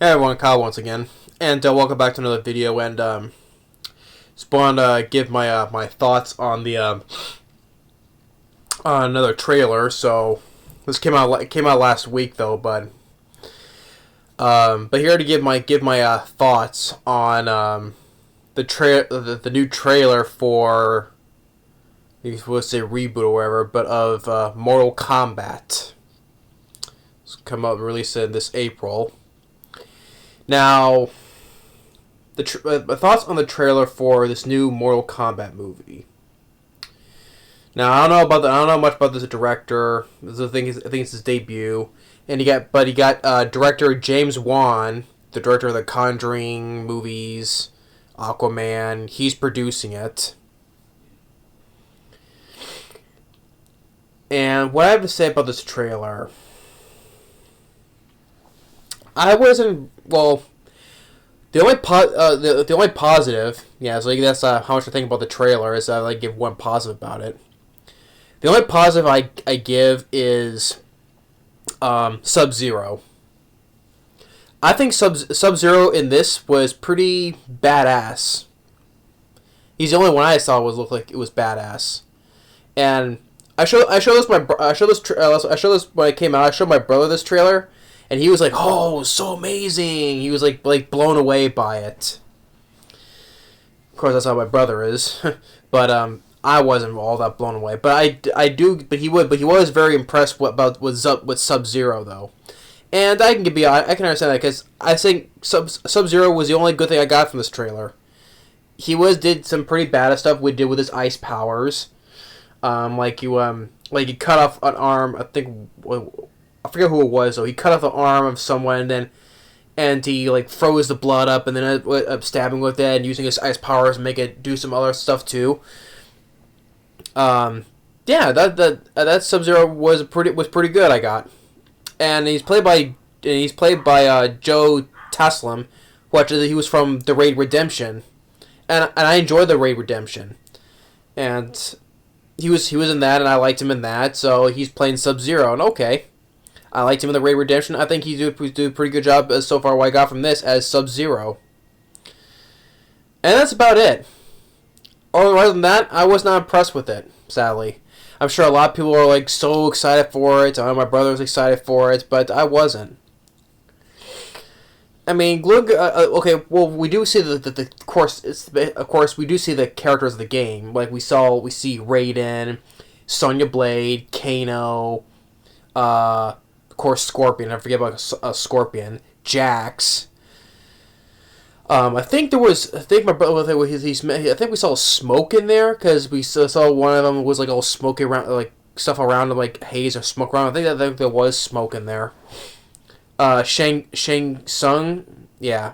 Hey everyone, Kyle once again, and welcome back to another video. And just want to give my thoughts on the on another trailer. So this came out last week though, but here to give my thoughts on the new trailer for, you would say reboot or whatever, but of Mortal Kombat. It's come out and released in this April. Now, my thoughts on the trailer for this new Mortal Kombat movie. Now, I don't know much about this director. I think it's his debut, and he got director James Wan, the director of the Conjuring movies, Aquaman. He's producing it. And what I have to say about this trailer, I wasn't, well, the only positive, yeah, so that's how much I think about the trailer, is I give one positive about it. The only positive I give is Sub-Zero. I think Sub-Zero in this was pretty badass. He's the only one I saw looked like it was badass. And I showed this when it came out. I showed my brother this trailer, and he was like, "Oh, so amazing!" He was like blown away by it. Of course, that's how my brother is, but I wasn't all that blown away. But he was very impressed with Sub-Zero though, and I can understand that, because I think Sub-Zero was the only good thing I got from this trailer. He did some pretty bad stuff with his ice powers, like he cut off an arm. I forget who it was, though. He cut off the arm of someone, and he froze the blood up, and then stabbing with it, and using his ice powers to make it do some other stuff too. Yeah, that Sub-Zero was pretty good. I got, and he's played by Joe Taslim, who actually he was from the Raid Redemption, and I enjoyed the Raid Redemption, and he was in that, and I liked him in that, so he's playing Sub-Zero, and okay. I liked him in the Raid Redemption. I think he's doing a pretty good job so far what I got from this as Sub-Zero. And that's about it. Other than that, I was not impressed with it, sadly. I'm sure a lot of people are so excited for it. I know my brother was excited for it, but I wasn't. I mean, okay, well, we do see of course, we do see the characters of the game. We see Raiden, Sonya Blade, Kano, of course, Scorpion. I forget about Scorpion. Jax. I think my brother. I think we saw smoke in there, because we saw one of them was all smoky around, stuff around him, haze or smoke around. I think there was smoke in there. Shang Tsung, yeah,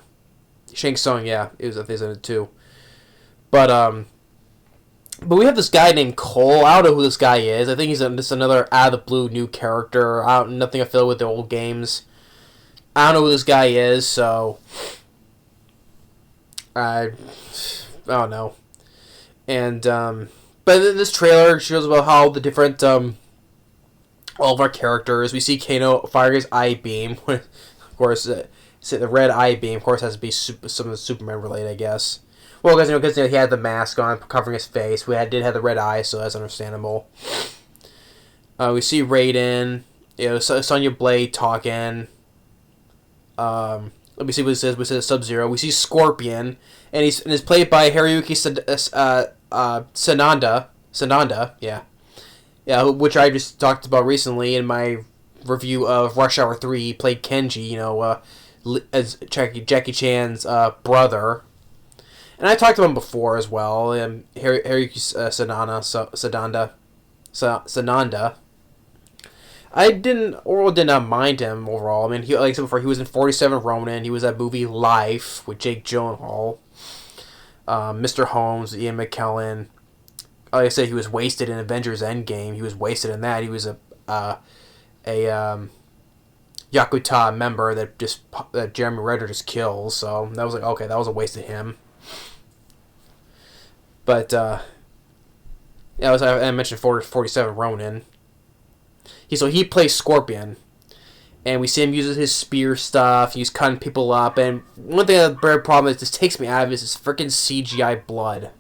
Shang Tsung, yeah, I think he's in it too. But we have this guy named Cole. I don't know who this guy is. I think he's just another out of the blue new character. Nothing affiliated with the old games. I don't know who this guy is, so I don't know. And but this trailer shows about how the different all of our characters. We see Kano fire his eye beam. Of course, the red eye beam, of course, has to be something Superman related, I guess. Well, because he had the mask on, covering his face. Did have the red eye, so that's understandable. We see Raiden, Sonya Blade talking. Let me see what it says. We said Sub-Zero. We see Scorpion, and he's played by Hiroyuki Sanada. Yeah, which I just talked about recently in my review of Rush Hour 3. He played Kenji, as Jackie Chan's brother. And I talked to him before as well. Hiroyuki Sananda. I did not mind him overall. I mean, like I said before, he was in 47 Ronin. He was that movie Life with Jake Gyllenhaal. Mr. Holmes, Ian McKellen. Like I said, he was wasted in Avengers Endgame. He was wasted in that. He was a Yakuza member that Jeremy Renner just kills. So that was okay, that was a waste of him. But yeah, I mentioned 47 Ronin. He plays Scorpion, and we see him use his spear stuff. He's cutting people up, and one thing that the problem is, this takes me out of it, is this freaking CGI blood.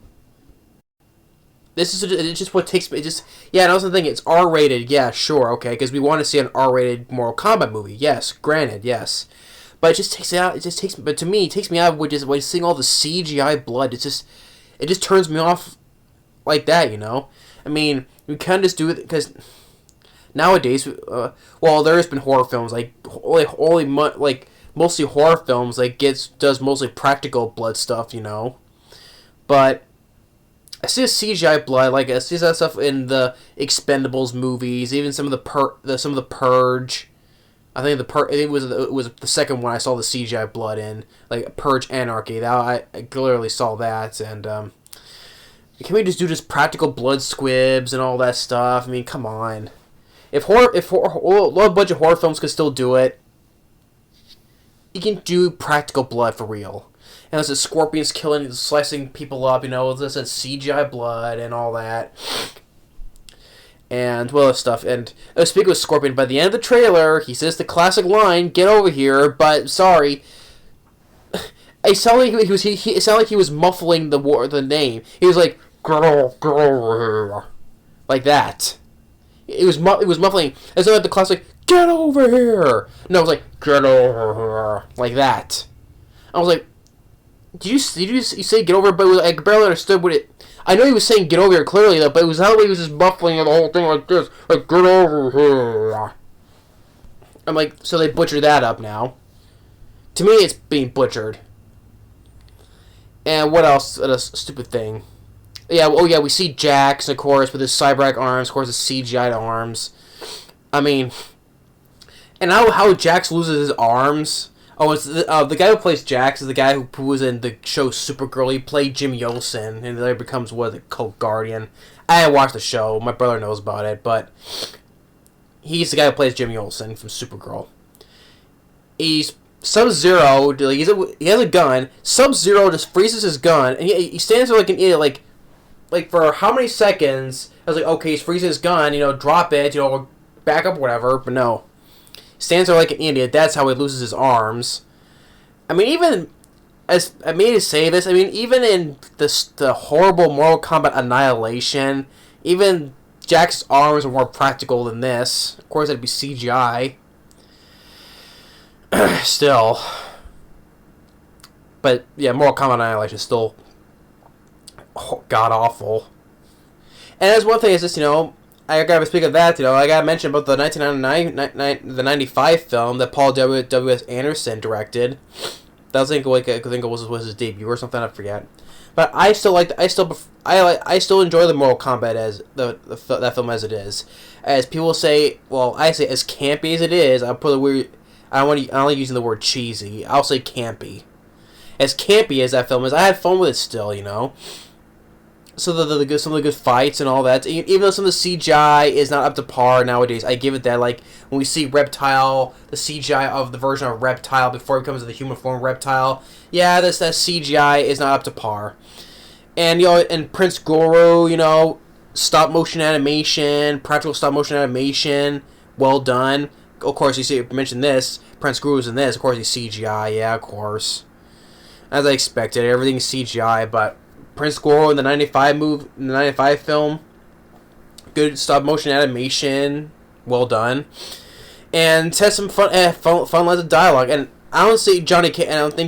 This is it's just what takes me. It just yeah. And also the thing, it's R-rated. Yeah, sure, okay, because we want to see an R-rated Mortal Kombat movie. Yes, granted, yes. But it just takes it out. It just takes. But to me, it takes me out of just like seeing all the CGI blood. It just turns me off like that. You know. I mean, we can just do it because nowadays, well, there's been horror films like mostly horror films does mostly practical blood stuff. You know, but I see a CGI blood, like I see that stuff in the Expendables movies, even some of the Purge. I think it was the second one I saw the CGI blood in, like Purge Anarchy. That I clearly saw that, and can we just do just practical blood squibs and all that stuff? I mean, come on. If low budget horror films could still do it, you can do practical blood for real. And there's the scorpions killing, slicing people up, you know, there's CGI blood and all that. And, well, stuff. And speaking of Scorpion, by the end of the trailer, he says the classic line, "Get over here," but, sorry. It sounded like he was muffling the name. He was like, "Get over here." Like that. It was muffling. It's like the classic, "Get over here." No, it was like, "Get over here." Like that. I was like, Did you say get over? But it was, I barely understood what it. I know he was saying get over here clearly though, but it was how he was just muffling the whole thing like this, like get over here. I'm like, so they butchered that up now. To me, it's being butchered. And what else? A stupid thing. Yeah. Oh yeah, we see Jax, of course, with his cyborg arms, of course, his CGI arms. I mean, and how Jax loses his arms. Oh, it's the guy who plays Jax is the guy who was in the show Supergirl. He played Jim Olsen, and then becomes the cult guardian. I haven't watched the show. My brother knows about it, but he's the guy who plays Jim Olsen from Supergirl. He's Sub-Zero. He has a gun. Sub-Zero just freezes his gun, and he stands there like an idiot, like for how many seconds? I was like, okay, he's freezing his gun. You know, drop it. You know, back up, whatever. But no. Stands there like an idiot. That's how he loses his arms. I mean, even as I made to say this, I mean, even in the horrible Mortal Kombat Annihilation, even Jack's arms are more practical than this. Of course, that'd be CGI. Still, but yeah, Mortal Kombat Annihilation is still god awful. And there's one thing is this, you know. I gotta speak of that, you know. I gotta mention about the 1995 film that Paul W.S. Anderson directed. That was, I think it was his debut or something. I forget. But I still enjoy the Mortal Kombat as that film as it is. As people say, well, I say as campy as it is. I put a weird. I don't like using the word cheesy. I'll say campy. As campy as that film is, I had fun with it still, you know. So some of the good fights and all that, even though some of the CGI is not up to par nowadays, I give it that. Like when we see Reptile, the CGI of the version of Reptile before he becomes the human form Reptile, yeah, that CGI is not up to par. And you know, and Prince Goro, you know, practical stop motion animation, well done. Of course, you mentioned this. Prince Goro's in this. Of course, he's CGI. Yeah, of course. As I expected, everything's CGI, but Prince Goro in the 95 film, good stop motion animation, well done, and has some fun lines of dialogue. And I don't think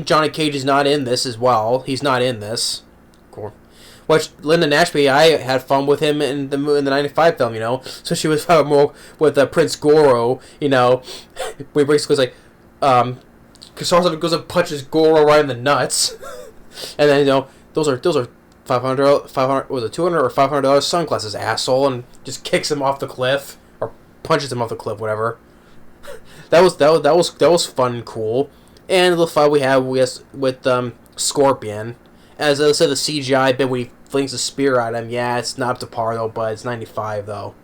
Johnny Cage is not in this as well. He's not in this. Cool. Which Linda Nashby, I had fun with him in the 95 film, you know. So she was fun more with Prince Goro, you know. Where he basically goes like, because goes and punches Goro right in the nuts, and then you know those are $500 was it $200 or $500 sunglasses, asshole, and just kicks him off the cliff or punches him off the cliff, whatever. that was fun and cool. And the fight we had with Scorpion, as I said, the CGI bit when he flings the spear at him, yeah, it's not up to par though, but it's 95 though.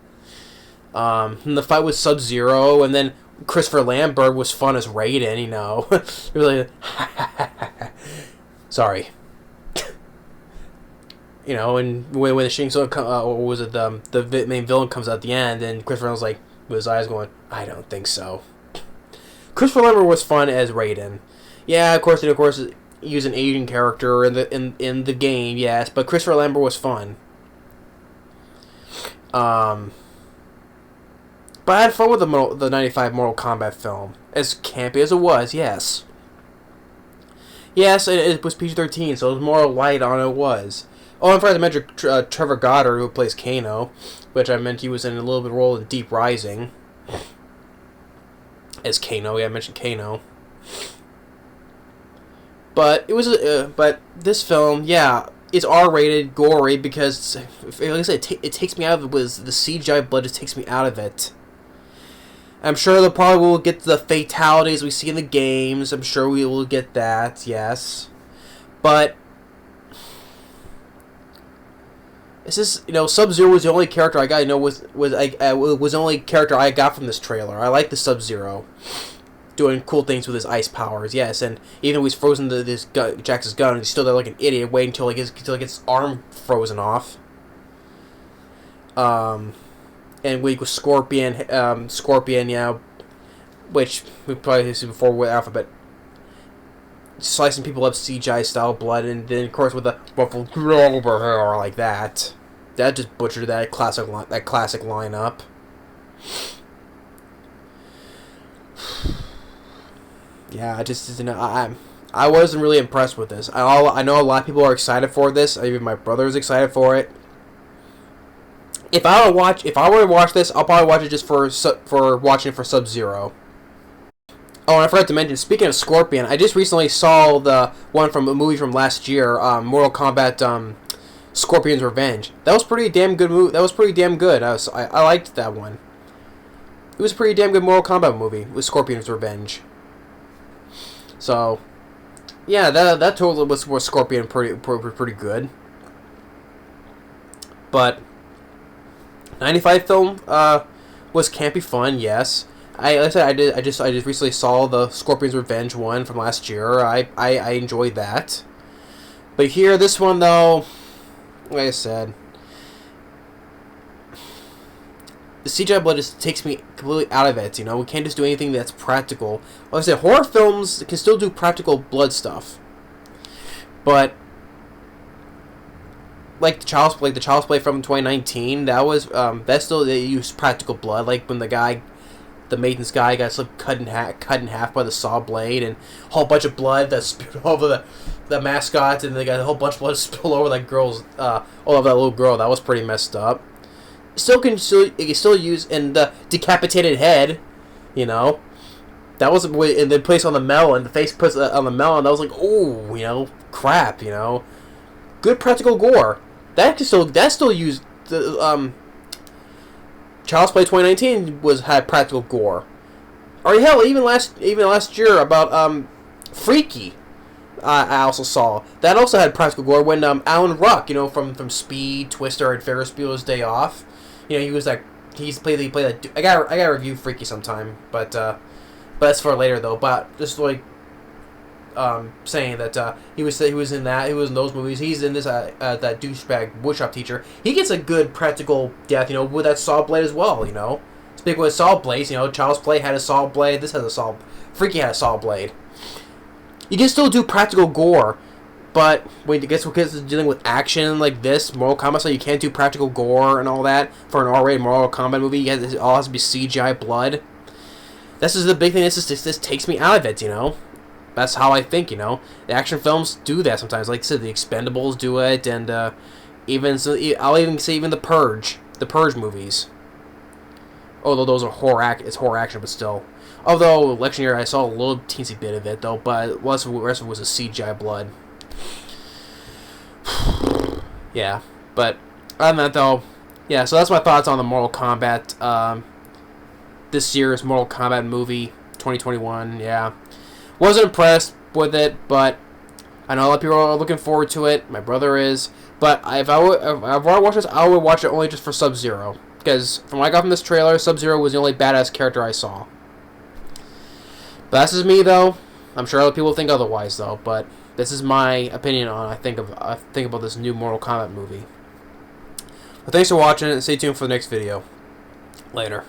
And the fight with Sub-Zero, and then Christopher Lambert was fun as Raiden, you know. Really, sorry. You know, and when the Shang Tsung, was it the main villain comes out at the end, and Christopher was like, with his eyes going, I don't think so. Christopher Lambert was fun as Raiden. Yeah, of course, he was an Asian character in the game, yes, but Christopher Lambert was fun. But I had fun with the 95 Mortal Kombat film. As campy as it was, yes. Yes, it was PG-13, so it was more light on it was. Oh, and I forgot to mention Trevor Goddard, who plays Kano, which I meant he was in a little bit role in Deep Rising. As Kano, yeah, I mentioned Kano. But it was, but this film, yeah, it's R-rated, gory, because, like I said, it takes me out of it. Was the CGI blood just takes me out of it. I'm sure they'll probably will get the fatalities we see in the games. I'm sure we will get that, yes. But it's just, Sub-Zero was the only character I got. Was the only character I got from this trailer. I like the Sub-Zero doing cool things with his ice powers, yes. And even though he's frozen to this Jax's gun, he's still there like an idiot, waiting until he gets his arm frozen off. And we with Scorpion, which we probably seen before with Alphabet, slicing people up CGI style blood, and then of course with the ruffled over hair like that. That just butchered that classic lineup. Yeah, I wasn't really impressed with this. I know a lot of people are excited for this. Even my brother is excited for it. If I were to watch this, I'll probably watch it just for watching it for Sub-Zero. Oh, and I forgot to mention, speaking of Scorpion, I just recently saw the one from a movie from last year, Mortal Kombat, Scorpion's Revenge. That was pretty damn good movie. That was pretty damn good. I liked that one. It was a pretty damn good Mortal Kombat movie with Scorpion's Revenge. So, yeah, that totally was Scorpion pretty good. But 95 film was campy fun, yes. Like I said, I just recently saw the Scorpion's Revenge one from last year. I enjoyed that. But here, this one though, like I said, the CGI blood just takes me completely out of it. We can't just do anything that's practical. Like I said, horror films can still do practical blood stuff, but like the Child's Play from 2019, that still they used practical blood. Like when the maintenance guy got cut in half by the saw blade, and a whole bunch of blood that spilled over the mascot, and they got a whole bunch of blood spilled over that girl's all over that little girl. That was pretty messed up. You can still use in the decapitated head, that was in the place on the melon. The face puts on the melon. That was like, oh, crap, good practical gore. That still used the Child's Play 2019 had practical gore. Or hell, even last year about Freaky, I also saw that also had practical gore when Alan Ruck, from Speed, Twister, and Ferris Bueller's Day Off, he played that. I gotta review Freaky sometime, but that's for later though. But just like saying that he was in those movies. He's in this that douchebag woodshop teacher. He gets a good practical death, with that saw blade as well. Speaking with saw blades, Child's Play had a saw blade. This has a saw. Freaky had a saw blade. You can still do practical gore, but when it gets dealing with action like this, Mortal Kombat, so you can't do practical gore and all that for an R-rated Mortal Kombat movie. It all has to be CGI blood. This is the big thing. This takes me out of it. That's how I think, The action films do that sometimes. Like I said, the Expendables do it, and I'll even say even the Purge movies. Although those are it's horror action, but still. Although election year, I saw a little teensy bit of it though, but the rest of it was a CGI blood. Yeah, but other than that though, yeah. So that's my thoughts on the Mortal Kombat. This year's Mortal Kombat movie, 2021. Yeah. Wasn't impressed with it, but I know a lot of people are looking forward to it. My brother is. But if I were to watch this, I would watch it only just for Sub-Zero. Because from what I got from this trailer, Sub-Zero was the only badass character I saw. But that's just me, though. I'm sure other people think otherwise, though. But this is my opinion on I think about this new Mortal Kombat movie. But thanks for watching, and stay tuned for the next video. Later.